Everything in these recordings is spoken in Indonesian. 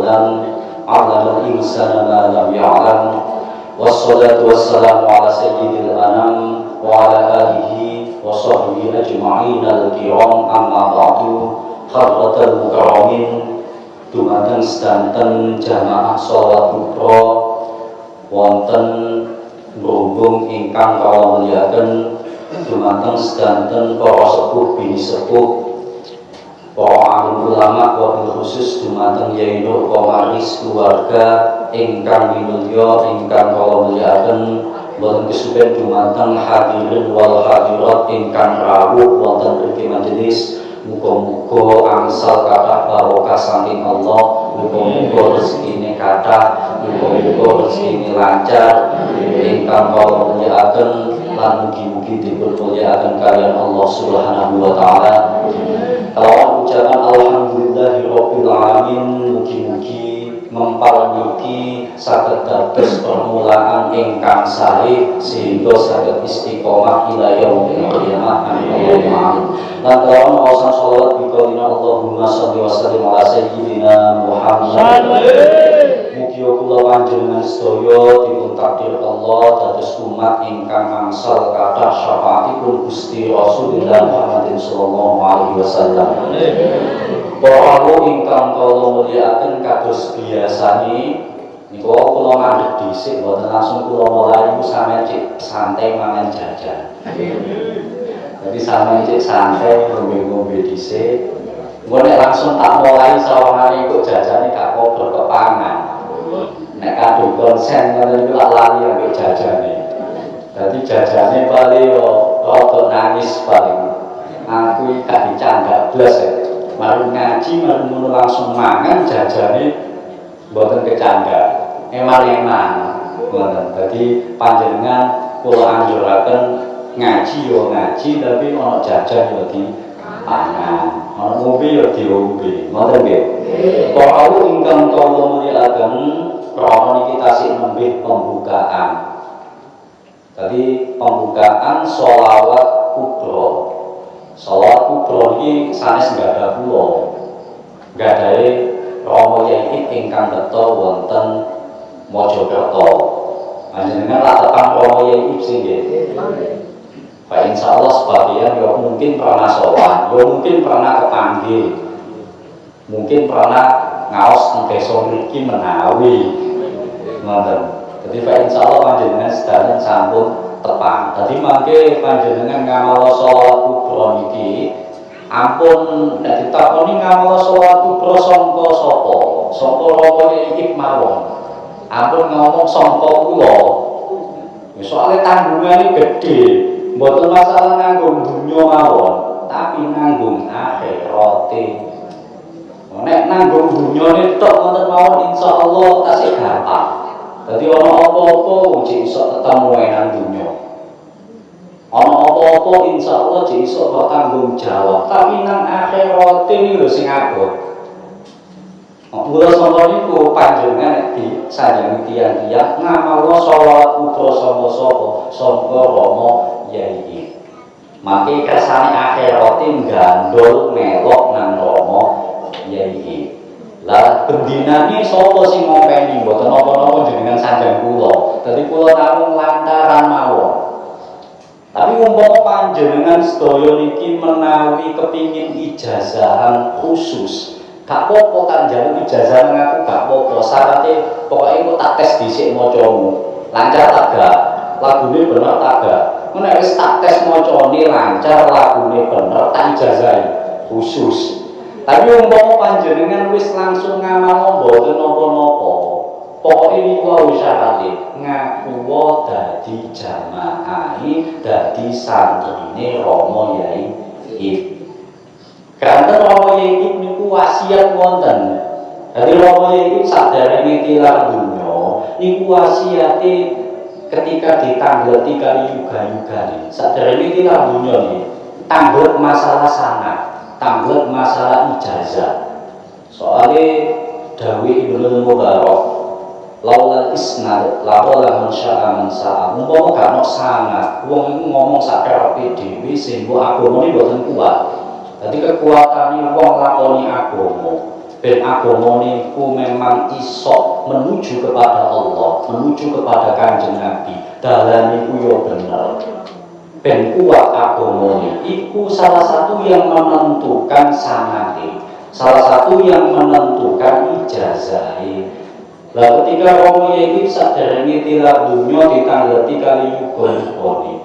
wasallam 'allamal insana ma lam ya'lam. Wassalatu wassalamu ala sayyidil anam wa ala alihi wa sahbihi ajma'in al-kiram, amma ba'du. Hadratal mukarramin, dumateng sedanten jamaah sholawat kubra wonten ngrumbung ingkang kawula mulyakaken, dumateng sedanten para sepuh bini sepuh, para alim ulama, wabil khusus dumateng Yai Nur Komaris keluarga ingkang minulya ingkang kawula mulyakaken, boten kesupen dumateng hadirin wal hadirat ingkang rawuh wonten mriki majelis. Muga-muga angsal kathah barokah saking Allah, muga-muga rezekine kathah, muga-muga rezekine lancar ingkang kawula mulyakaken lan mugi-mugi dipun mulyakaken kaliyan Allah Subhanahu wa taala. Kalawan ucapan alhamdulillahirabbil alamin, mugi-mugi mempal niki saged dados permulaan ingkang sae sehingga saged istiqomah ila yaumil qiyamah. Lan kalawan maosan sholawat biqaulina Allahumma sholli wa sallim ala sayyidina Muhammad. Mugi kula panjenengan sedaya dipun takdir Allah dados umat ingkang angsal kathah syafaatipun Gusti Rasulullah Muhammadin sallallahu alaihi wasallam. Para ingkang kula mulyakaken kados biasane niku kula mandheg dhisik mboten langsung kula mulai sampeyan cek santai mangan jajan. Jadi sampeyan cek santai ngombe-ngombe dhisik. Engko nek langsung tak mulai sawangane kok jajane gak kober kepangan. Nek kadung konsen ngono niku lak lali ambek jajane. Dadi jajane paling yo rada nangis paling. Aku gak dicandak blas ya. Mari ngaji, mari ngono langsung mangan jajane mboten kecanda. Eman-eman ngoten. Dadi panjenengan kula anjuraken ngaji yo ngaji, tapi ana jajan yo dipangan, ana ngombe yo diombe. Ngoten nggih. Para ingkang kula mulyakaken, krana niki tasih nembe pembukaan. Tadi pembukaan sholawat kubra. Sholawat kubra ini sanes nggada kula, nggadahe Rama Yai ingkang beto wonten Mojokerto. Panjenengan lak tepang Rama Yai sing nggih. Pak insyaallah sebagian ya mungkin pernah sowan, ya mungkin pernah kepanggih, mungkin pernah ngaos teng desa mriki menawi ngoten. Jadi Pak insyaallah panjenengan sedanten sampun tepang. Tadi mangke panjenengan ngamala sholawat kubra niki ampun nek ditakoni ngamala sholawat kubra sangka sapa? Sangka Rama Yai mawon. Ampun ngomong sangka kula. Soale tanggungane gedhe, mboten masalah nanggung dunya mawon, tapi nanggung akhirate. Nek nanggung dunyane tok ngoten mawon insyaallah tasih gampang. Dadi ana apa-apa wong iso ketemu nang dunya. Ana apa-apa insyaallah iso kok tanggung jawab, tapi nang akhirate iki lho sing abot. Mula sangka niku panjenengan di sajeneng tiyang-tiyang ngamala sholawat kubra sapa-sapa sangka Rama Yai. Mangke kersane akhirate gandol melok nang Rama Yai. Lah bendinane sapa sing ngompeni mboten napa-napa jenengan sanjang kula. Dadi kula namung lantaran mawon. Tapi umpama panjenengan sedaya niki menawi kepingin ijazahan khusus, gak apa-apa tak njaluk ijazah ngaku gak apa-apa. Syaratnya pokoke engko tak tes dhisik macamu. Lancar tak gak? Lagune bener tak gak? Nek wis tak tes macane lancar, lagune bener, tak ijazahi khusus. Tapi umpama panjenengan wis langsung ngamal mboten napa-napa, pokoke niku wae syarate ngaku dadi jamaahi, dadi santrine Rama Yai. Kanten Rama Yai niku wasiat wonten. Dadi Rama Yai saderenge tilar donya niku wasiate ketika ditangleti kali yuga-yugane. Saderenge tilar donya niki tangglet masalah sanad, tangglet masalah ijazah. Soale dawuh Ibnu Mubarak, laula isnad laula man syaa man saa. Umpama gak ono sanad, wong iku ngomong sakerepe dhewe sehingga agamane mboten kuat. Dadi kekuatane wong lakoni agama ben agama niku memang iso menuju kepada Allah, menuju kepada Kanjeng Nabi. Dalan niku yo bener. Ben kuat agama niku salah satu yang menentukan sanate, salah satu yang menentukan ijazah. Lah ketika Romo iki saderenge tilar dunya ditangleti kali yuga-yugane.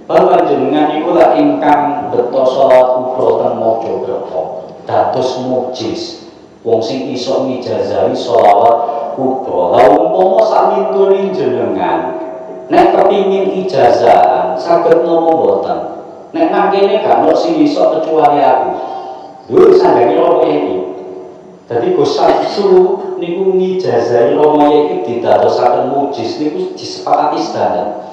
Panjenengan niku lak ingkang beto salat kubro teng Mojokerto dados mukjiz. Wong sing iso ngijazahi sholawat kubro. Lah umpama sakmintune jenengan nek kepingin ijazah saged napa mboten. Nek nang kene gak ono sing iso kecuali aku. Lho sandhange Romo iki. Dadi Gus Samsu niku ngijazahi Romo iki didadosaken mukjiz niku disepakati sedadan.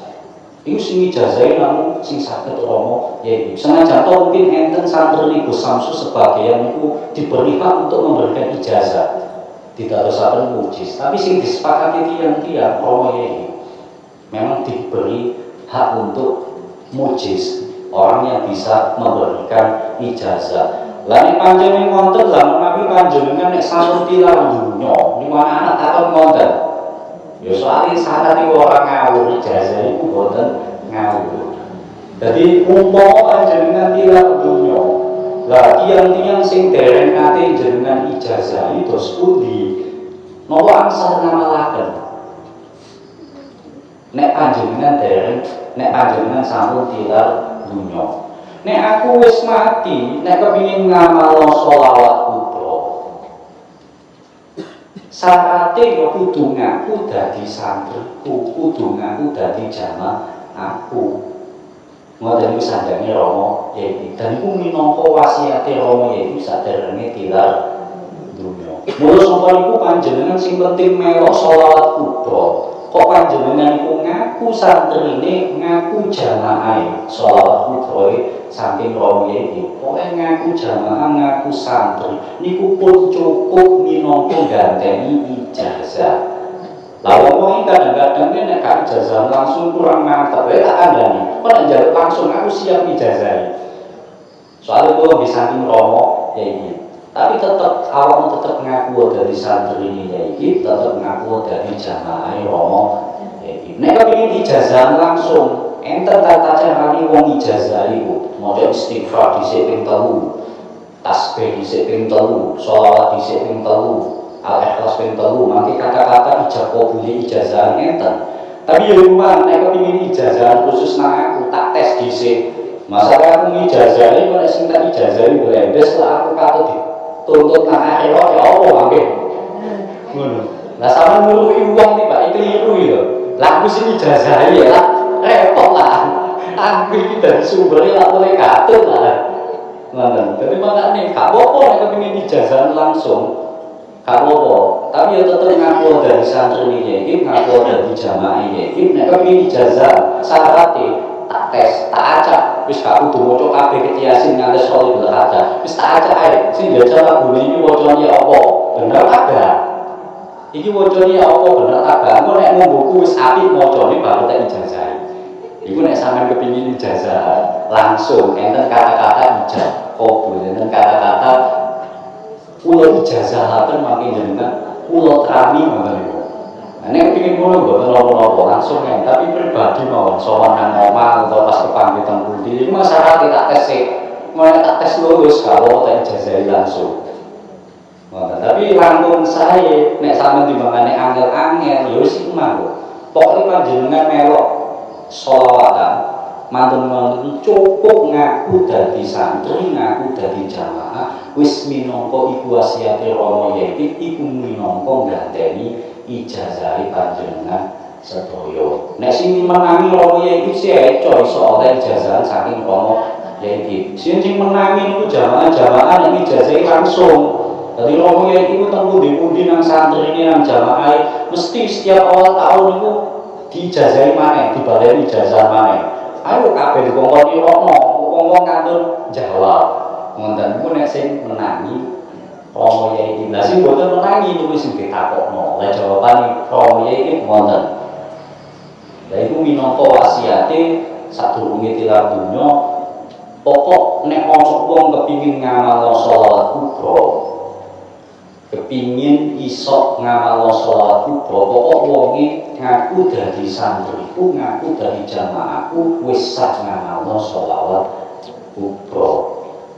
Iku sing ngijazahi namun sing saged Romo yaiku senajan to mungkin enten santri Gus Samsu sebagian niku diberi hak untuk memberikan ijazah didadosaken mukjiz, tapi sing disepakati tiyang-tiyang Romo yaiku memang diberi hak untuk mukjiz, orang yang bisa memberikan ijazah. Lah nek panjenengan wonten lah menawi panjenengan nek sampun tilar dunya niku anak-anak takon wonten. Ya soalnya syarat itu orang ngawur, ijazah itu boten ngawur. Jadi umpama panjenengan tilar dunya, lah tiang-tiang sing dereng nate jenengan ijazah itu pundi? Napa angsal ngamalaken? Nek panjenengan dereng, nek panjenengan sampun tilar dunya. Nek aku wis mati, nek kepingin ngamal sholawat kubro, syaratnya ya kudu ngaku dadi santriku, kudu ngaku dadi jamaah aku. Ngoten niku sandhange Rama yaiku. Dan iku minangka wasiate Rama yaiku saderenge tilar dunya. Mula saka niku panjenengan sing penting melok sholawat kubro. Kok panjenengan iku ngaku santrine, ngaku jamaahe sholawat kubro saking Rama yaiku. Pokoke ngaku jamaah, ngaku santri niku pun cukup minangka ganteni ijazah. Lah wong kadang-kadang nek gak ijazah langsung kurang mantep, tak kandhani. Kok nek njaluk langsung aku siap ijazahi. Soalnya kula bisa saking Rama yaiku. Tapi tetap awakmu tetap ngaku dari santri ini yaiku, tetap ngaku dari jamaah Rama yaiku. Nek kepengin ijazah langsung enten tata carane wong ijazah iku, maca istighfar dhisik ping 3, tasbih dhisik ping 3, sholawat dhisik ping 3, al-ikhlas ping 3, mangke kata-kata ijabah boleh ijazah enten. Tapi yo luwih nek kepengin ijazah khusus nang aku tak tes dhisik. Masalah aku ijazahi kok nek sing tak ijazahi blendes lah aku katut dituntut nang akhirat ya apa mangke. Ngono. Lah sampeyan nuruti wong tiba keliru ya. Lah aku sing ijazahi ya lah repot lah. Aku iki dari sumbernya lah boleh katut lah. Ngoten. Dadi makane gak apa-apa nek kepengin ijazah langsung. Gak apa-apa. Tapi ya tetep ngaku dari santri iki, ngaku dari jamaah iki. Nek kepengin ijazah syaratnya tak tes, tak acak. Wis gak kudu maca kabeh ketiasin ngantos Sholihul Haja. Wis tak acak ae. Sing jajal lagu iki wacane apa? Bener ada. Iki wacane apa bener ada. Engko nek ngomboku wis apik macane baru tak ijazahi. Iku nek sampean kepengin ijazah langsung enten kata-kata ijazah kabul, enten kata-kata kula ijazahaken mangke jenengan kula trami ngoten niku. Nek kepengin ngono mboten napa-napa langsung ya, tapi pribadi mawon sowan nang omah utawa pas kepanggih teng pundi iku masyarakat tak tes sik. Mulai tak tes lulus kalau tak ijazahi langsung. Tapi langkung saya nek sampeyan timbangane angel-angel ya wis mangko. Pokoke panjenengan melok sholawatan mantun-mantun cukup ngaku dadi santri, ngaku dadi jamaah wis minangka iku wasiate Rama yaiku iku minangka ganteni ijazahi panjenengan sedaya. Nek sing menangi Rama yaiku seco iso oleh ijazah saking Rama yaiku. Sing menangi niku jamaah-jamaah nek ijazahi langsung. Dadi Rama yaiku teng pundi-pundi nang santrine nang jamaah mesti setiap awal tahun niku diijazahi maneh, dibaleni ijazah maneh. Ayo kabeh dikongkoni rono, wong-wong kantun jawab. Ngoten niku nek sing menangi Rama yaiku. Lah sing boten menangi niku sing ditakokno. Lah jawabane Rama yaiku wonten. Lah iku minangka wasiate sadurunge tilar donya, pokok nek ana wong kepingin ngamal sholawat kubro, kepingin isok ngamalno sholawat kubra, pokok wonge ngaku dadi santriku, ngaku dadi jamaahku wis sah ngamalno sholawat kubra.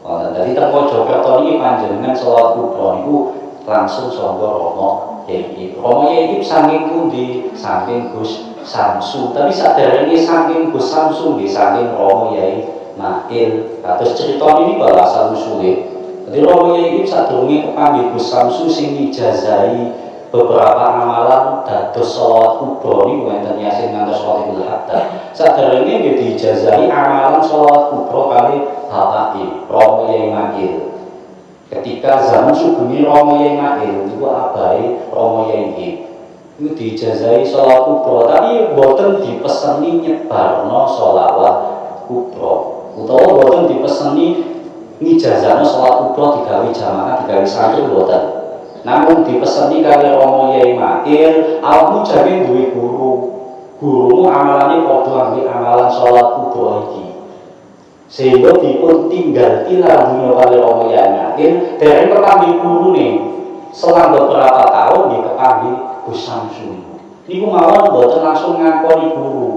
Dadi teng Mojokerto niki panjenengan sholawat kubra niku langsung saka Rama Yai. Rama Yai saking pundi? Saking Gus Samsu. Tapi saderenge saking Gus Samsu nggih saking Rama Yai Mail. Kados crita niki kok asal usule. Jadi Rama Yai sadurunge kepanggih Gus Samsu sing ngijazahi beberapa amalan dados sholawat kubra niku wonten Yasin ngantos Sholatul Hatta. Saderenge nggih diijazahi amalan sholawat kubra kali bapake Rama Yai Mail. Ketika zaman sugeng Rama Yai Mail niku abahe Rama Yai niku diijazahi sholawat kubra, tapi boten dipeseni nyebarno sholawat kubra utawa boten dipeseni ngijazahno sholawat kubra digawe jamaah digawe santri boten. Namun dipeseni kali Rama Yai Mail, awakmu jane duwe guru, gurumu amalane padha ambek amalan sholawat kubra iki. Sehingga dipun tinggal tilar dunia kali Rama Yai Mail dari kepanggih guru nih selang beberapa tahun di kepanggih Gus Samsu. Niku mawon boten langsung ngakoni guru.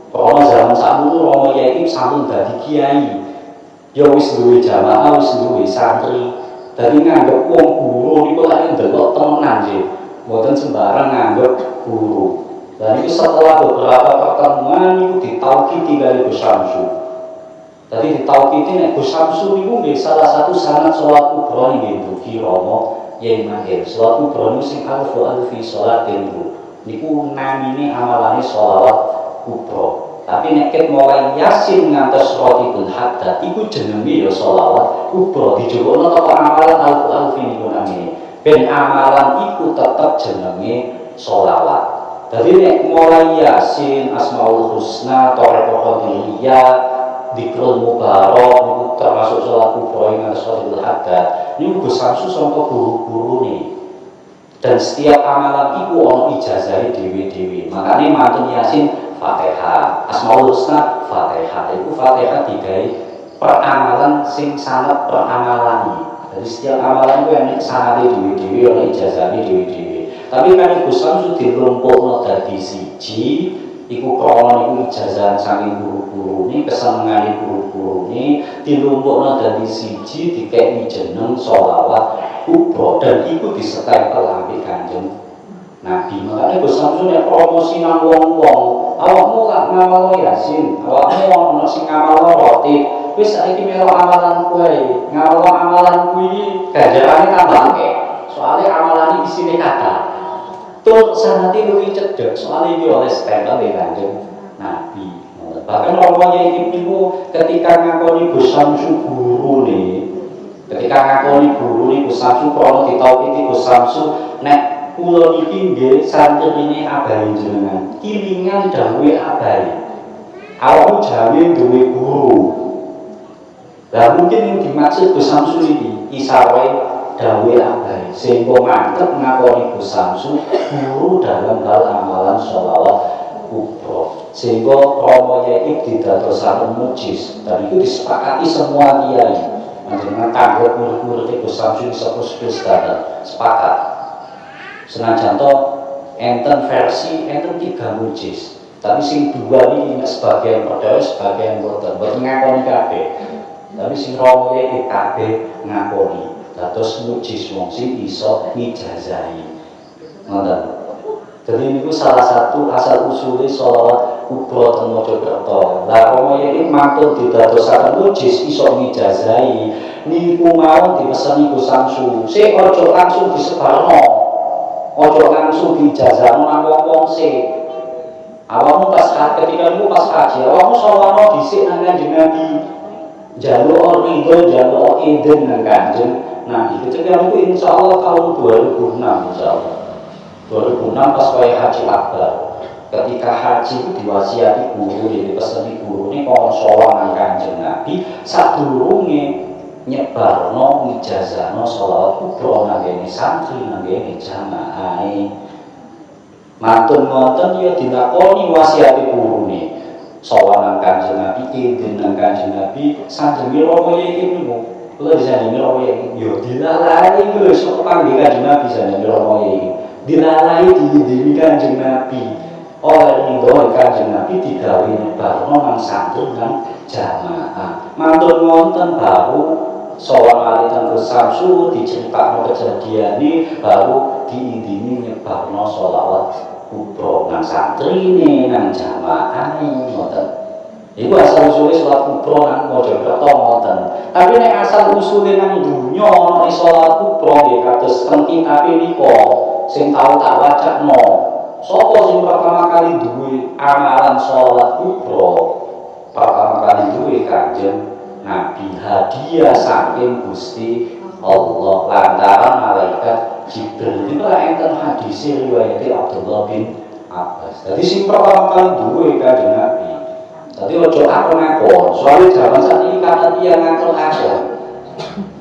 Karena zaman sakmono Rama Yai sampun dadi kiai. Ya wis duwe jamaah, wis duwe santri. Dadi nganggep wong guru niku lak ndelok temenan nggih. Mboten sembarang nganggep guru. Dan itu setelah beberapa pertemuan niku ditauhidi kali Gus Samsu. Tadi ditauhidi nek Gus Samsu niku nggih salah satu sanad salat kubra nggih dugi Rama Yai Mail. Salat kubra niku sing alfi salatin niku namine amalane sholawat kubra. Tapi nek ket mulai Yasin ngantos Sholatul Hatta iku jenenge ya sholawat kubra, dijupukno teko amalan alfi niku namine. Ben amalan iku tetep jenenge sholawat. Dadi nek mulai Yasin, Asmaul Husna, Thariqah Qadiriyah, Dzikrul Mubarak niku termasuk sholat kubra ngantos Sholatul Hatta. Niku Gus Samsu sangka guru-gurune. Dan setiap amalan iku ana ijazahe dhewe-dhewe. Makane mantun Yasin Fatihah, Asmaul Husna Fatihah. Iku Fatihah digawe per amalan sing sanad per amalan. Jadi setiap amalan itu yang sanade dhewe-dhewe ana ijazahe dhewe-dhewe. Tapi kan Gus Samsu dilumpukno dadi siji, iku krana niku ijazah saking guru-gurune, kesenengane guru-gurune dilumpukno dadi siji dikeki jeneng sholawat kubra dan iku disetempel ambek Kanjeng Nabi. Makanya Gus Samsu nek promosi nang wong-wong, awakmu lak ngamalno Yasin, awakmu ana sing ngamalno roti, wis saiki melu amalan kowe, ngamalno amalan kuwi ganjarane tambah akeh. Soale amalan iki isine kathah. Tur sanate luwih cedhek, soale iki oleh stempel Kanjeng Nabi. Bahkan Rama Yai niku ketika ngakoni Gus Samsu gurune, ketika ngakoni gurune Gus Samsu krana ditauhidi Gus Samsu nek kula niki nggih santrine abahe jenengan. Kilingan dawuhe abahe. Awakmu jawe duwe guru. Lah mungkin yang dimaksud Gus Samsu iki isawe dawuhe abahe. Sehingga mantep ngakoni Gus Samsu guru dalam hal amalan sholawat kubra. Sehingga Rama Yai didadosaken mujis dan itu disepakati semua kiai. Panjenengan kanggo murid-murid Gus Samsu sepuh-sepuh sedaya sepakat. Senajan to enten versi enten 3 mujis, tapi sing 2 ini sebagian percaya sebagian boten ngakoni kabeh. Tapi sing Rama Yai kabeh ngakoni dados mujis wong sing iso ngijazahi. Ngoten. Jadi niku salah satu asal usule sholawat kubra teng Mojokerto. Lah Rama Yai mantun didadosaken mujis iso ngijazahi niku mawon dipeseni Gus Samsu. Sik aja langsung disebarno. Ojo langsung dijazahno nang wong-wong sik. Awakmu pas ketika niku pas haji, awakmu sholawat dhisik nang Kanjeng Nabi. Njaluk ridho, njaluk idin nang Kanjeng Nabi. Ketika niku insyaallah tahun 2006 insyaallah. 2006 pas kaya haji akbar. Ketika haji itu diwasiati guru, dipeseni guru ini kok sholawat nang Kanjeng Nabi sadurunge nyebarno ngijazahno sholawat kubra nang kene santri nang kene jamaah. Mantun ngoten ya dilakoni wasiate gurune. Sholawat nang Kanjeng Nabi, idin nang Kanjeng Nabi, sanjenge Rama Yai niku. Kula disandingi karo yai, yo dilalai iku lho sok panggih Kanjeng Nabi disandingi karo yai. Dilalai diidini Kanjeng Nabi. Oleh ridho Kanjeng Nabi digawe nyebarno nang santri nang jamaah. Mantur wonten baru sowan alitan Samsu diceritakno kejadiane baru diidini nyebarno sholawat kubro nang santrine nang jamaah ngoten. Iku asal usulnya sholat kubro nang Mojokerto ngoten. Tapi nek asal usulnya nang dunya ana sholat kubro nggih kados teng kitabe nika sing tau tak wacakno. Sapa sing pertama kali duwe amalan sholat kubro? Pertama kali duwe Kanjeng Nabi, hadiah saking Gusti Allah lantaran malaikat Jibril. Niku enten hadis riwayat Abdullah bin Abbas. Jadi sing pertama kali duwe Kanjeng Nabi. Jadi ojo akon-akon, soalnya zaman saat ini karena dia ngakon-akon.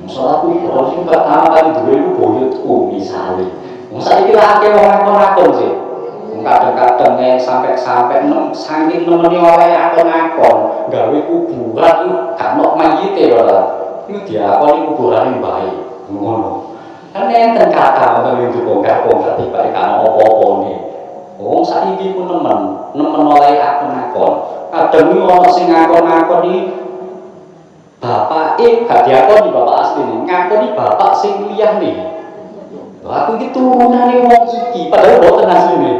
Sholat kubro sing pertama kali duwe iku boyotku misale. Masa iki lha akeh wong ngakon-akon sih. Kadang-kadang sampai saking nemeni oleh akon-akon, gawe kuburan iki gak ono mayite ora. Iku diakoni kuburane bae. Ngono. Kan enten kata ngoten dibongkar-bongkar tibake kan apa-apane. Wong saiki ku nemen oleh akon-akon. Kadang iki ana sing ngakon-ngakon iki bapake gak diakoni bapak asline, ngakoni bapak sing liyane. Lha aku iki turunane wong iki padahal mboten asline.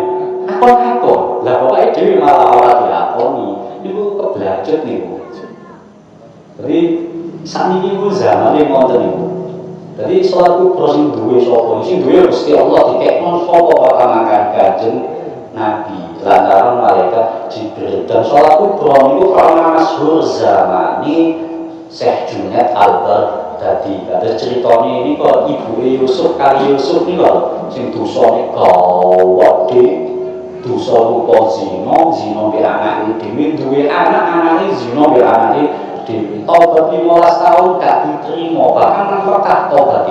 Akon-akon. Lah bapake dhewe malah ora diakoni. Niku keblajut niku. Jadi sakniki ku zamane ngoten niku. Jadi sholat kubro sing duwe sapa? Sing duwe Gusti Allah dikekno sapa pertama kali Kanjeng Nabi lantaran malaikat Jibril. Dan sholat kubro niku karena masyhur zamani Syekh Junaid Al-Baghdadi. Kados critane ini kok ibuke Yusuf kali Yusuf niku sing dosane gawedhe, dosa rupa zina mbek anake dhewe, duwe anak-anake zina mbek anake dhewe. Tobat 15 tahun gak diterima, bahkan nang Mekah tobat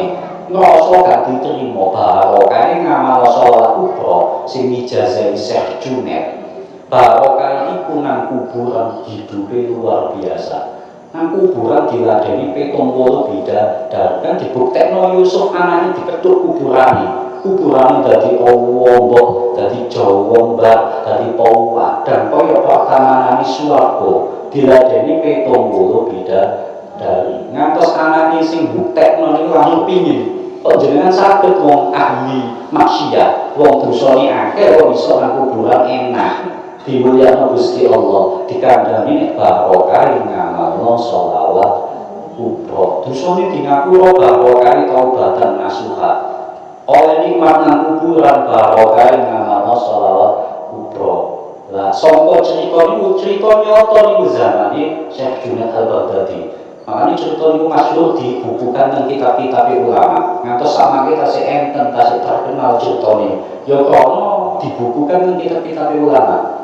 ngrasa gak diterima. Barokahe ngamal sholat kubro sing ijazahi Syekh Junaid. Barokahe iku nang kuburan hidupe luar biasa. Nang kuburan diladeni 70 bidadari. Kan dibuktekno Yusuf anake diketuk kuburane. Kuburane dadi ombok, dadi Jawa, dadi Pawa, dan kaya pertamanane swarga. Diladeni 70 bidadari. Ngantos anake sing buktekno niku langsung pingin kok jenengan saged wong ahli maksiat, wong dosane akeh kok iso nang kuburan enak. Dimulyakno Gusti Allah, dikandani nek barokah ngamalno sholawat kubro. Dosane di ngapura barokah taubatan nasuha. Oleh nikmat nang kuburan barokah ngamalno sholawat kubro. Lah sangka cerita niku cerita nyata niku zamane Syekh Junaid Al-Baghdadi. Makanya cerita niku masyhur dibukukan teng kitab-kitab ulama. Ngantos samangke tasih enten tasih terkenal ceritane. Ya krana dibukukan teng kitab-kitab ulama.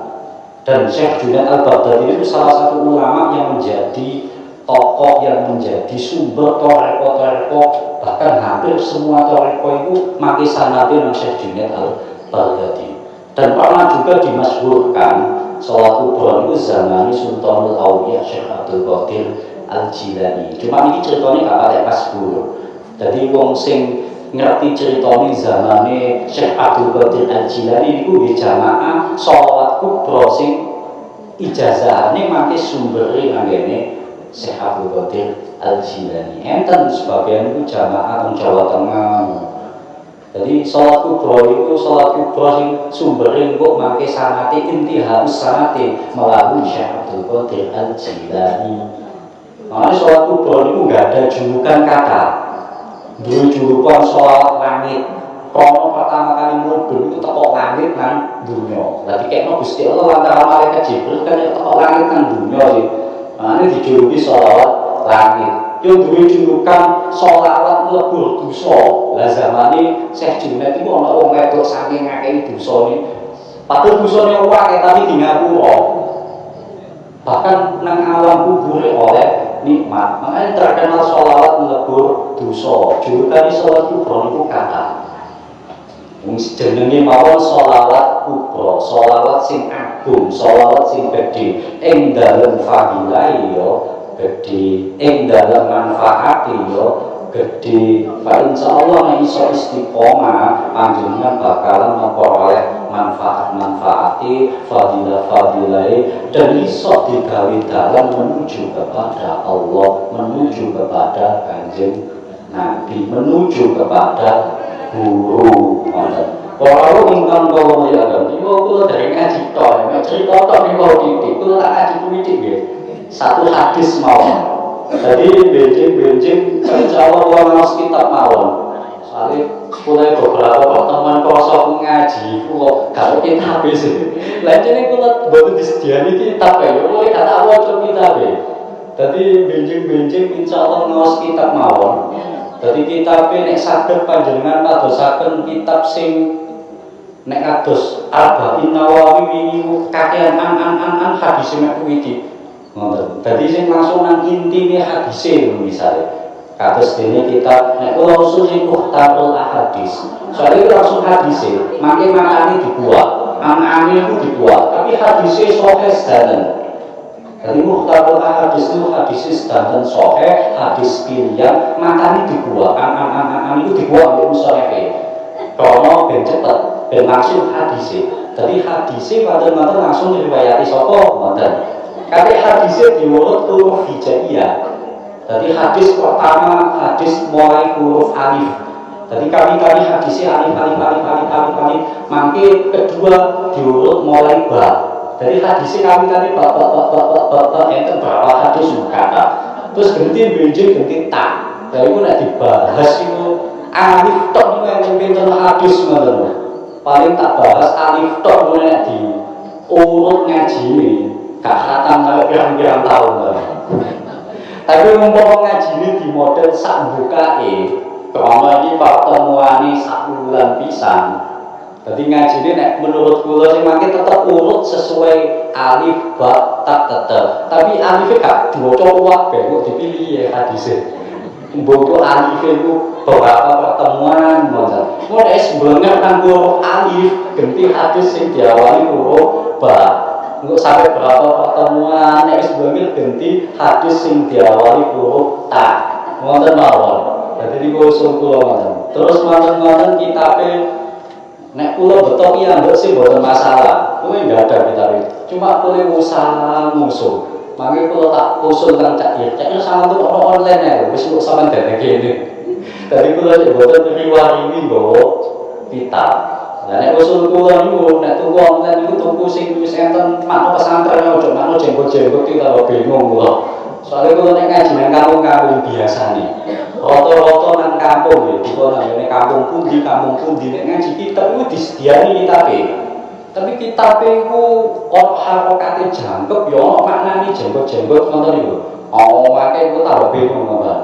Dan Syekh Junaid Al-Baghdadi itu salah satu ulama yang menjadi tokoh yang menjadi sumber toreko-toreko, bahkan hampir semua toreko itu maki sanadnya dengan Syekh Junaid Al-Baghdadi. Dan pernah juga dimasyhurkan sholat kubro itu zamani Sultanul Auliya Syekh Abdul Qadir Al-Jilani. Cuma ini ceritanya gak pakai masyhur. Jadi wong sing ngerti ceritanya zamane Syekh Abdul Qadir Al-Jilani itu di jamaah sholat kubro sing ijazahane mangke sumbere nangene Syekh Abdul Qadir Al-Jilani. Enten sebagian itu jamaah teng Jawa Tengah. Jadi sholat kubro itu sholat kubro sing sumbere kok mangke sanate intihai sanate melalui Syekh Abdul Qadir Al-Jilani. Makanya sholat kubro itu nggak ada julukan kata. Dulu julukan sholat langit. Kalau pertama kali mudun itu tekok langit nang dunia. Lagi kayak Gusti Allah antara malaikat Jibril kan tekok langit nang dunia sih. Nah ini dijuluki sholat langit. Yang dulu julukan sholawat lebur dosa. Lah zamane Syekh Junaid itu ana wong wedok saking ngakei dosane. Padahal dosane akeh tapi di ngapura. Bahkan nang alam kubur oleh nikmat. Makanya terkenal sholawat melebur dosa. Julukan sholat kubro itu kata. Jenenge mawon sholawat kubro, sholawat sing agung, sholawat sing gedhe. Ing dalem fadilah ya gede, dalam manfaat yo gede. Pak insyaallah nek iso istiqomah panjenengan bakalan memperoleh manfaat-manfaati, fadilah-fadilai, dan iso digawe dalam menuju kepada Allah, menuju kepada Kanjeng Nabi, menuju kepada guru. Kalau ingkang kula mulyakaken, niku kula dereng ngaji tok, cerita tok niku titik, kula tak ngaji pundi nggih. Satu hadis mawon. Jadi benjing insyaallah kula ngaos kitab mawon. Soale kula beberapa pertemuan kosong ngaji, kula gak kitab sih. Lah jane kula boten disediani kitab ya, kula gak tak waca kitab. Dadi benjing insyaallah ngaos kitab mawon. Dadi kitab nek saged panjenengan kadosaken kitab sing nek kados Arba'in Nawawi wingi kakean an hadis mek kuwi ngoten. Dadi sing langsung nang intine hadise misale. Kados dene kitab nek kula usul sing Muhtarul Ahadis. Soale langsung hadise, makane dibuat. An-ane itu dibuat, tapi hadise sahih sedanen. Jadi Muhtarul Ahadis itu hadise sedanen sahih, hadis pilihan, makane dibuat. An itu dibuat oleh musannif. Karena ben cepet, ben langsung hadise. Jadi hadise padahal langsung diriwayati sapa mboten. Kali hadisnya diurut huruf hijaiyah. Jadi hadis pertama hadis mulai huruf alif. Jadi kali hadisnya alif. Mangke kedua diurut mulai ba. Jadi hadisnya kali ba. Itu berapa hadis kata. Terus ganti tak. Jadi itu nak dibahas itu alif tok itu yang mungkin hadis malah. Paling tak bahas alif tok itu nak diurut ngaji ini. Gak khatam kalau pirang-pirang tahun lah. Tapi umpama ngaji ini di model sak bukae, karena ini pertemuane sak bulan pisan. Jadi ngaji ini nek menurut kula sing makin tetep urut sesuai alif ba tak tetep. Tapi alifnya gak diwaca kabeh, kok dipilih ya hadise. Mbok alif itu beberapa pertemuan ngoten. Mun sebelumnya kan huruf alif, ganti hadis sing diawali huruf ba. Untuk sampai berapa pertemuan nek sebelumnya ganti hadis sing diawali huruf ta. Ngoten mawon. Dadi niku usul kula ngoten. Terus ngoten kitabe nek kula beto ki ambek sing mboten masalah. Kuwi enggak ada kitabe. Cuma kula usaha musuh. Mangke kula tak usul kan cak sama tuh online ya wis kok sampean dene kene. Dadi kula mboten riwari nggo kitab. Lah nek usul kula niku nek tuku online niku tuku sing wis enten makna pesantren ojo makna jenggot-jenggot iki karo bingung kula. Soale kula nek ngaji nang kampung-kampung biasane. Rata-rata nang kampung ya, kula nang kampung pundi nek ngaji kitab iku disediani kitabe. Tapi kitabe iku ono harokate jangkep ya ono maknane jenggot-jenggot ngoten niku. Oh, makane kula tambah bingung ngoten.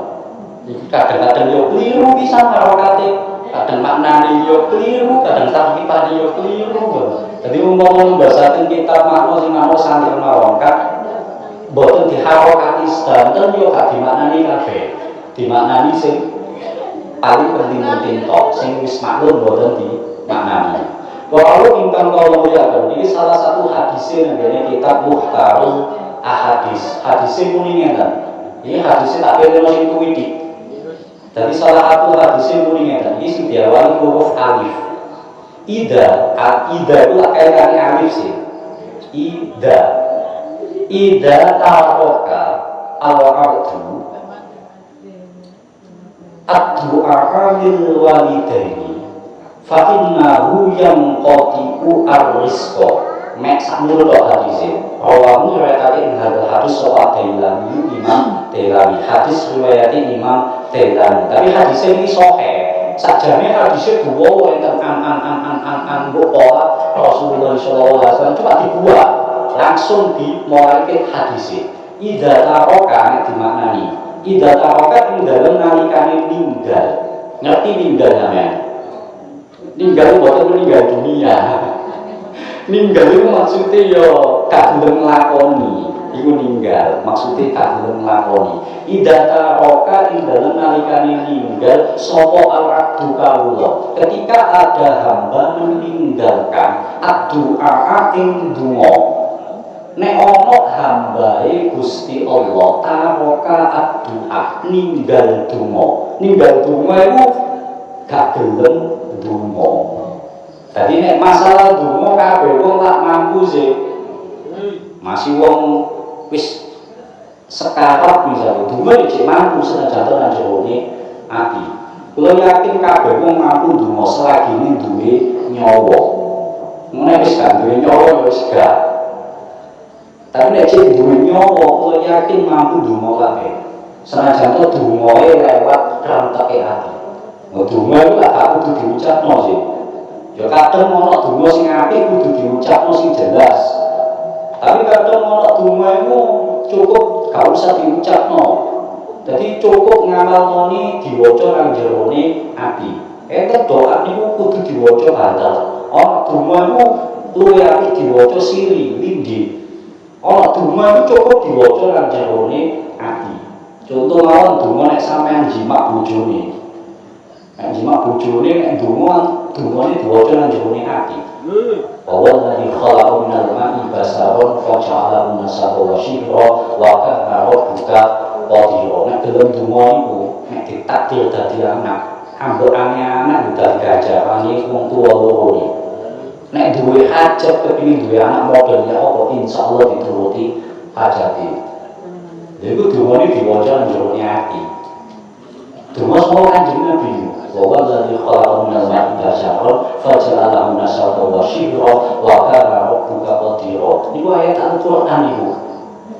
Iki kadang-kadang yo kliru pisan harokate. Kadang maknane yo keliru, kadang tarkibane yo keliru. Jadi umpama mbasaken kitab makna sing makna santri mawon kan boten diharokati sedanten yo gak dimaknani kabeh. Dimaknani sing paling penting tok, sing wis maklum boten dimaknani. Kalau ingkang kula mulyakaken iki salah satu hadise nang kitab Muhtarul Ahadis. Hadise muni ngeten. Iki hadise tak pilih sing tuwiti. Jadi salah satu hadisnya kuning ini sing diawali huruf alif. Ida itu kaitannya alif sih. Ida taroka al-abdu ad-du'a lil walidaini fa innahu yanqati'u ar-rizqa. Mek sakmono tok hadise. Rawahu riwayatake hadis hadis soal Dailami Imam Dailami hadis riwayate Imam Dailami. Tapi hadisnya ini sahih. Sajane hadisnya dua enten an pola Rasulullah sallallahu alaihi wasallam cuma dibuat langsung dimulai ke hadisnya. Idza taroka dimaknani. Idza taroka ing dalem nalikane ninggal. Ngerti ninggal sampean? Ninggal boten meninggal dunia. Ninggal itu maksudnya yo gak gelem nglakoni. Iku ninggal, maksudnya gak gelem nglakoni. Idza taroka ing dalem nalikane ninggal sapa al-abdu kawula. Ketika ada hamba meninggalkan ad-du'a ing donga. nek ana hambae Gusti Allah taroka ad-du'a ninggal donga iku gak gelem donga. Dadi nek masalah donga kabeh wong tak mampu sih. Masih wong wis sekarang misalnya donga iki mampu senajan nang jerone ati. Kula yakin kabeh wong mampu donga selagi duwe nyawa. Nek wis gak duwe nyawa wis gak. Tapi nek cek duwe nyawa, kula yakin mampu donga kabeh. Senajan to dongae lewat ranteke ati. Donga iku gak kudu diucapno sih. Ya kadang ana donga sing apik kudu diucapno sing jelas. Tapi kadang ana donga iku cukup gak usah diucapno. Jadi cukup ngamaloni diwaca nang jerone ati. Enten doa niku kudu diwaca banter. Ana donga iku luwih apik diwaca siri, lindi. Ana donga iku cukup diwaca nang jerone ati. Contoh mawon donga nek sampean jimak bojone. Nek jimak bojone nek dongane diwaca nang jerone ati. Wa alladzi khalaqa minal ma'i basaron faja'alahu nasaban wa shifra wa kana rabbuka qadira. Nek gelem donga iku nek ditakdir dadi anak, ambekane anak dadi gajarane wong tuwa loro iki. Nek duwe hajat kepengin duwe anak modelnya apa insyaallah dituruti hajate. Lha iku dongane diwaca nang jerone ati. Donga semua Kanjeng Nabi. Wa alladzi khalaqa minal ma'i basaron faja'alahu nasaban wa shifra wa kana rabbuka qadira. Niku ayat Al-Qur'an niku.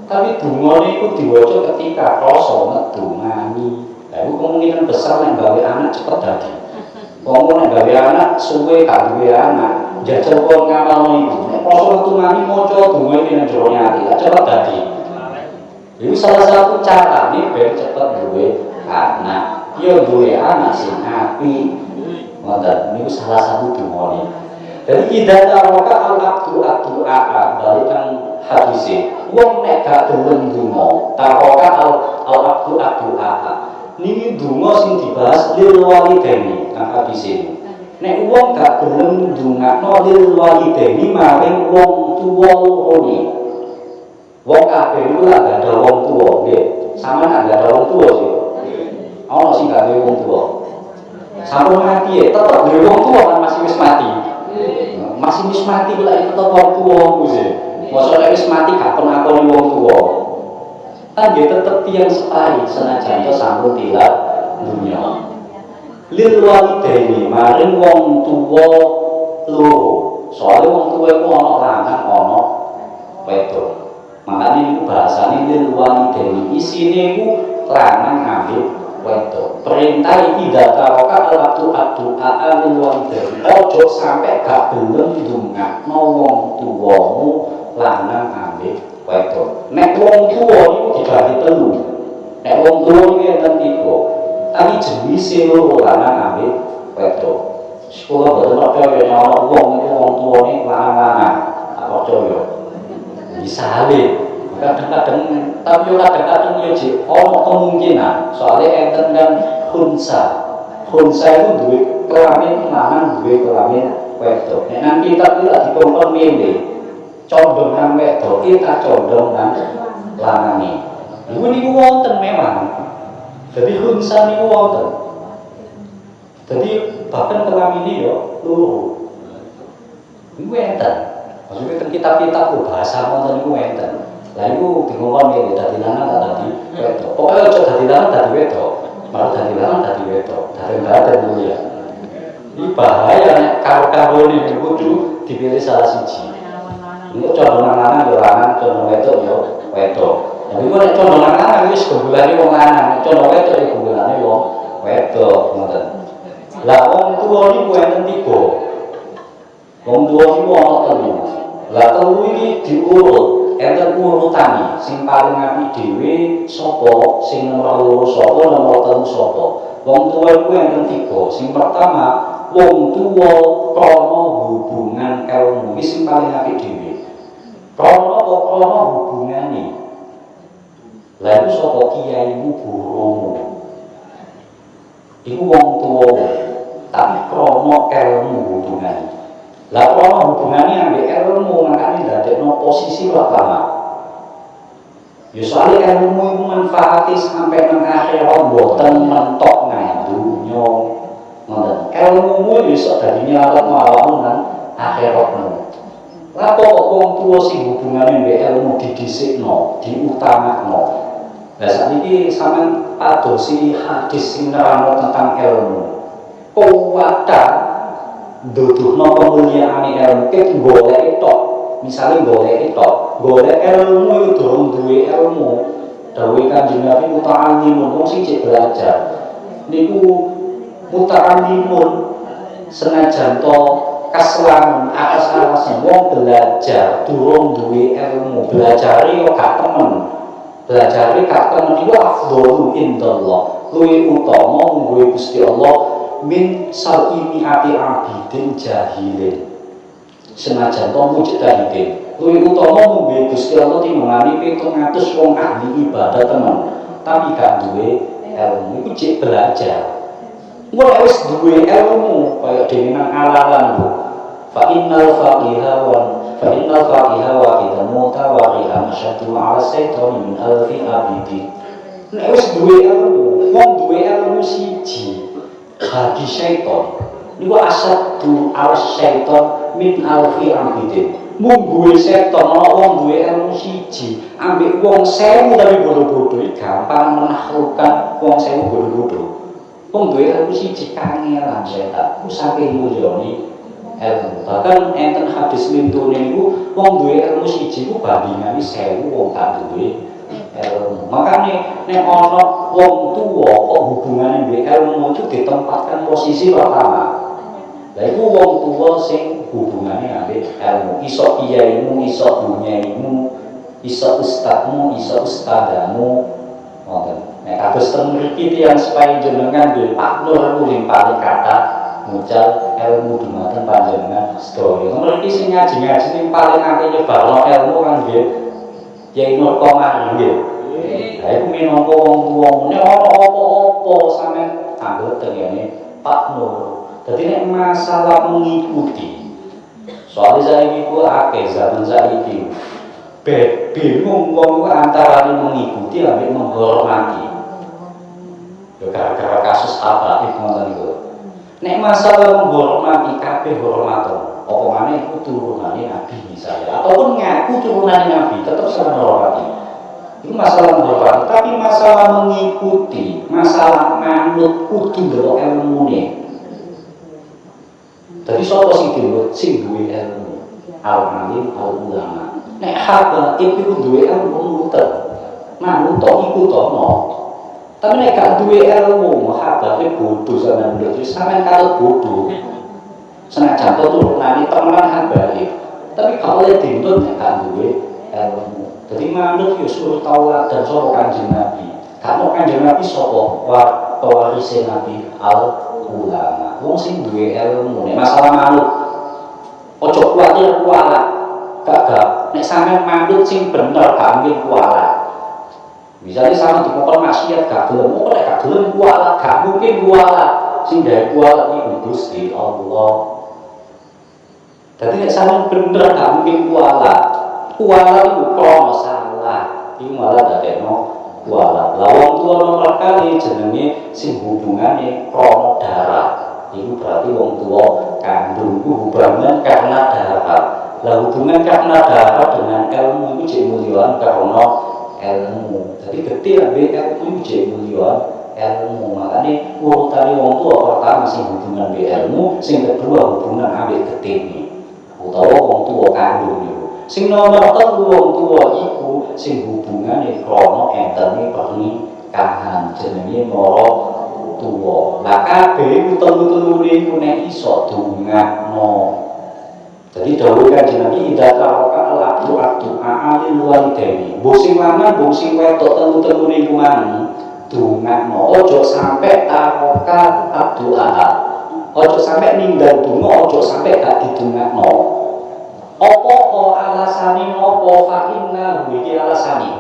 Tapi donga niku diwaca ketika rasa ngedungani. Lah iku kemungkinan besar nek gawe anak cepet dadi. Wong nek gawe anak suwe gak duwe anak, jajal kon ngamalno iku. Nek rasa ngedungani maca donga iki nang jero ati, gak cepet dadi. Ini salah satu cara nih biar cepet duwe anak. Ya duwe anak sing apik. Ngoten niku salah satu dongane. Jadi idza taraka al-abdu balik kan hadise. Wong nek gak gelem donga, taraka al-abdu niki donga sing dibahas lil walidaini kan hadise. Nek wong gak gelem ndongakno lil walidaini maring wong tuwa loro. Wong kabeh iku lak gak ada wong tuwa, nggih. Sampeyan gak ada wong tuwa sih. Ana sing gak duwe wong tuwa. Sampun mati ya, tetep duwe wong tuwa kan masih wis mati. Masih wis mati kok lek tetep wong tuwa ku sih. Mosok lek wis mati gak penakoni wong tuwa. Kan nggih tetep tiyang sepahi senajan to sampun tilar dunya. Lil walidaini maring wong tuwa loro. Soale wong tuwa iku ana lanang ana wedok. Makanya itu bahasanya lil walidaini isine iku lanang ambek wedok. Perintah iki dataroka al-abdu'a lil walidaini. Ojo sampai gak gelem ndongakno wong tuwamu lanang ambek wedok. Nek wong tuwa iku dibagi telu. Nek wong tuwa iki enten 3. Tapi jenise loro lanang ambek wedok. Sekolah boten percaya yen ana wong iku wong tuwane lanang-lanang. Tak percaya. Misale kadang-kadang tapi kadang-kadang ya jek ono kemungkinan soalnya enten kan khunsa itu duwe kelamin lanang duwe kelamin wedok. Nek nang kita lak dikongkon milih condong nang wedok kita condong nang lanange. Niku wonten memang. Jadi khunsa niku wonten. Jadi bahkan kelamin yo loro. Niku enten. Maksudnya kan kitab-kitab bahasa wonten niku enten. Lah iku dikongkon milih dadi lanang ta dadi wedok. Pokoke aja dadi lanang dadi wedok. Malah dadi lanang dadi wedok. Dadi ada mulia. Ini bahaya nek karo-karone niku kudu dipilih salah siji. Niku condong lanang yo lanang, condong wedok yo wedok. Jadi kok nek condong lanang wis gembulane wong lanang, nek condong wedok yo gembulane wong wedok ngoten. Lah wong tuwa niku enten 3. Wong tuwa niku ana 3. Lah 3 iki diurut enten urutane sing paling apik dhewe sapa, sing nomor 2 sapa, nomor 3 sapa. Wong tuwa iku enten 3. Sing pertama, wong tuwa krana hubungan ilmu iki sing paling apik dhewe. Krana apa krana hubungane. Lah iku sapa kiaimu gurumu. Iku wong tuwa. Tapi krana ilmu hubungane. Lah krono hubungane ambek ilmu makane ndadekno posisi utama. Ya soalnya ilmu itu manfaati sampai nang akhirat boten mentok nang dunya. Ngoten. Ilmu iso dadi nyarat awakmu nang akhiratmu. Lah kok wong tuwa sing hubungane mbek ilmu didhisikno, diutamakno. Lah sakniki sampean adosi hadis sing nerangno tentang ilmu. Kuwata duduhno kemuliaane ilmu ke golek tok. Misalnya golek tok, golek ilmu itu durung duwe ilmu. Dawuh Kanjeng Nabi muta'allimun wong sing belajar. Niku muta'allimun senajan to kaslan atas wong belajar durung duwe ilmu, belajare yo gak temen. Belajare gak temen iku afdhalu indallah. Luwih utama nggo Gusti Allah min salimi ati abidin jahilin. Senajan to mujtahidin luwih utama mung Gusti Allah timbangane 700 wong ahli ibadah temen tapi gak duwe ilmu iku cek belajar. Mun wis duwe ilmu kaya dene nang alalan lho fa innal faqiha wa kita mutawaqiha masyatu ala saytani min alfi abidi. Nek wis duwe ilmu wong duwe ilmu siji bagi syaitan niku asadu ala syaitan min alfi abidin. Mung duwe setan ana wong duwe ilmu siji ambek wong 1000 tapi bodoh-bodoh gampang menaklukkan wong 1000 bodoh-bodoh. Wong duwe ilmu siji kangelan setan ku saking mulyane ilmu. Bahkan enten hadis mintune niku wong duwe ilmu siji ku bandingane 1000 wong gak duwe ilmu. Makane nek ana wong tuwa kok hubungane mbek ilmu itu ditempatkan posisi pertama. Lah iku wong tuwa sing hubungane ambek ilmu, iso kiyaimu, iso bunyaimu, iso ustadmu, iso ustadamu. Ngoten. Nek kados ten mriki tiyang supaya jenengan duwe Pak Nur paling kata mucal ilmu dumateng panjenengan sedaya. Mriki sing ngaji-ngaji sing paling akeh nyebarno ilmu kan nggih Yai Nur Komar nggih. Lah iku minangka wong tuwa nek ana apa-apa sampean anggere tengene Pak Nur. Jadi nek masalah mengikuti, soalnya saya itu akeh zaman saya itu bingung wong antara mengikuti sampai menghormati. Ya gara-gara kasus apa itu ngoten niku. Nek masalah menghormati kabeh hormaton, apa maneh iku turunane Nabi misalnya, ataupun ngaku turunane Nabi tetap sama menghormati. Itu masalah menghormati, tapi masalah mengikuti, masalah manut kudu ndelok ilmune. Jadi sapa sing dilut sing duwe ilmu al-alim al-ulama. Nek habaib iku duwe ilmu muter. Manut tok iku tono. Tapi nek gak duwe ilmu habaib bodoh sampean ndelok sampean katut bodoh. Senajan to turunane temenan habaib. Tapi gak oleh dintun nek gak duwe ilmu. Jadi manut yo suruh tauladan sapa Kanjeng Nabi. Gak mau Kanjeng Nabi sapa warise Nabi al-ulama. Wong sing duwe ilmu nek masalah manut ojo kuwatir kualat gak nek sampean manut sing bener gak mungkin kualat. Misalnya sampean dikokon maksiat gak gelem kok nek gak gelem kualat gak mungkin kualat. Sing gawe kualat iki Gusti Allah. Dadi nek sampean bener gak mungkin kualat. Kualat iku krono salah. Iku malah dadekno kualat. Lah wong tuwa nomor kali jenenge sing hubungane krono darah. Itu berarti wong tua kandung hubungan karena darah. Lah hubungan karena darah dengan ilmu itu jadi muliaan karena ilmu. Jadi ketika ilmu jadi muliaan ilmu. Makanya urutane wong tua pertama sing hubungan be ilmu, sing kedua hubungan ambek getih utawa wong tua kandung niku. Sing nomor 3 wong tua iku sing hubungane krana entene pernikahan jenenge mara tuwa. Lah kabeh telu-telu niku nek iso dongakno. Jadi dawuh Kanjeng Nabi idza taraka al-abdu alil walidaini. Mbok sing lanang, mbok sing wedok telu-telu niku mang dongakno. Ojo sampe taraka abdu'a. Ojo sampe ninggal donga, ojo sampe gak didongakno. Apa alasane apa fa inna iki alasane.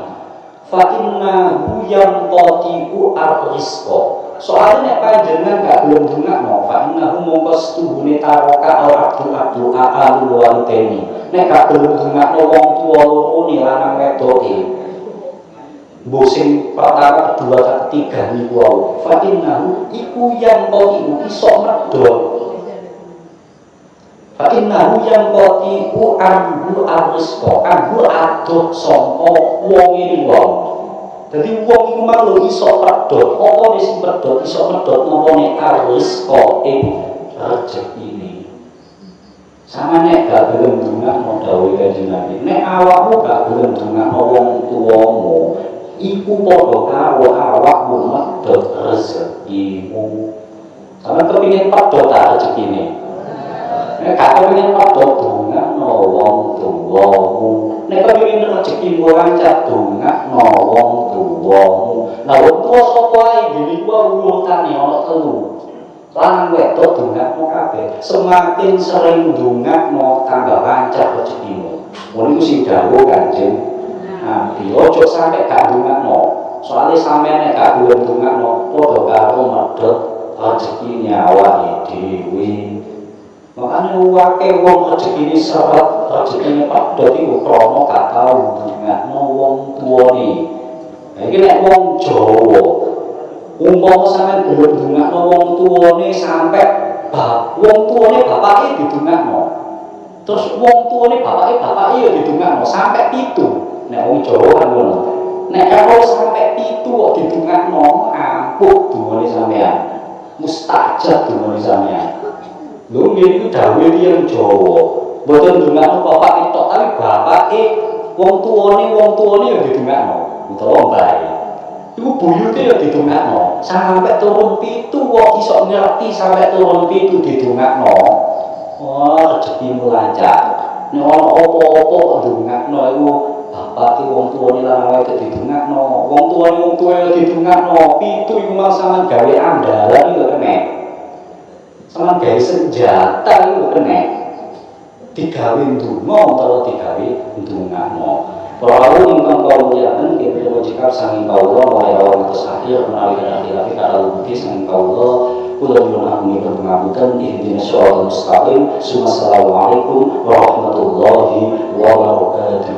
Fa inna yang qati'u ar-rizqa. Soalnya panjenengan gak belum dungakno, fa innahu mongko setuhune taroka abdu a'al waliteni. Nek gak belum dungakno wong tuwa loro ni lanang wedoke. Mbok sing pertama, kedua, ketiga niku wae. Fa innahu iku yang iku iso medhot. Fa innahu yang iku ambu arrizqa, ambu adot sangka wong iki wae. Jadi wong iku mang lho iso pedhot, apa sing pedhot iso medhot ngomone arrizqa ing rezekine. Sama nek gak gelem ndongakno dawuh Kanjeng Nabi. Nek awakmu gak gelem ndongakno wong tuwamu, iku padha karo awakmu medhot rezekimu. Sampe kepengin pedhot rezekine. Nek gak kepengin pedhot ndongakno wong tuwamu. Nek kepengin rezekimu lancar ndongakno wong tuwamu. Nah wong tuwa sapa ae dene kuwi urutane ana 3. Lanang wedok ndongakno kabeh. Semakin sering ndongakno tambah lancar rezekimu. Ngono iku sing dawuh Kanjeng Nabi. Ojo sampe gak ndongakno. Soale sampeyan nek gak gelem ndongakno padha karo medhot rezekine awake dhewe. Makane akeh wong rezekine seret, rezekine pedhot iku krana gak tau ndongakno wong tuwane. Iki nek wong Jawa umpama sampeyan gelem ndongakno wong tuwane sampe wong tuwane bapake didongakno. Terus wong tuwane bapake ya didongakno sampe 7. Nek wong Jawa kan ngono. Nek karo sampe 7 kok didongakno, ampuh dungane sampeyan. Mustajab dungane sampeyan. Lho ngene iku dawuhe tiyang Jawa. Mboten ndongakno bapak tok, tapi bapake wong tuwane ya didongakno. Utawa bae. Iku buyute ya didongakno. Sampai turun 7 kok iso ngerti sampai turun 7 didongakno. Wah, rezekimu lancar. Nek ana apa-apa kok ndongakno iku bapake wong tuwane lanang wae didongakno. Wong tuwane didongakno. 7 iku mau sampean gawe andalan iku kena. Sampeyan gawe senjata iku kena. Digawe ndonga utawa digawe ndongakno. Kalau ingkang kau muliakan kita wajibkan sanging kaulah mulai awal atas akhir menawi akhir kata bukti sanging kaulah kula nyuwun agung pangapunten ihdinas shiratal mustaqim. Assalamualaikum warahmatullahi wabarakatuh.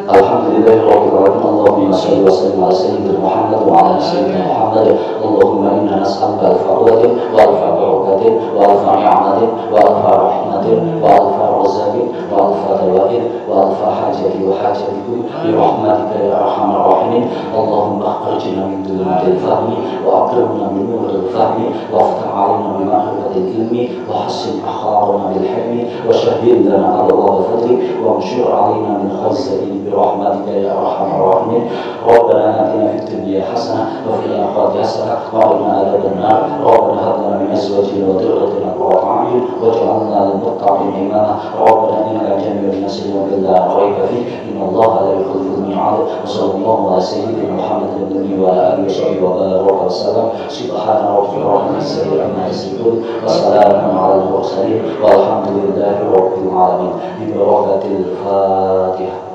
Alhamdulillahirabbil alamin. Allahumma shalli wa sallim ala sayyidina Muhammad wa ala sayyidina Muhammad. Allahumma inna nas'aluka al-fadlatin wa al-fadlatin wa al-ni'matin wa al-rahmatin wa al-razaqin wa al-fadlatin wa al-hajati wa hajatikum bi rahmatika ya arhamar rahimin. Allahumma akhrijna min dhulumatil fahmi wa akrimna min nuril fahmi wa aftah 'alaina bi ma'rifatil ilmi wa hassin akhlaqana bil hilmi wa shahhid lana al-ghadab fadli wa anshur 'alaina min khazzain برحمتك يا ارحم الراحمين. ربنا آتنا في الدنيا حسنه وفي الآخرة حسنه وقنا عذاب النار. ربنا هب لنا من ازواجنا وذريتنا قرة اعين واجعلنا للمتقين اماما. ربنا انك جميع الناس ولا ريب فيه ان الله لا يخلف الميعاد. وصلى الله على سيدنا محمد النبي وعلى اله وصحبه وبارك وسلم. سبحان ربك رب العزة عما يصفون وسلام على المرسلين والحمد لله رب العالمين. ببركة الفاتحة.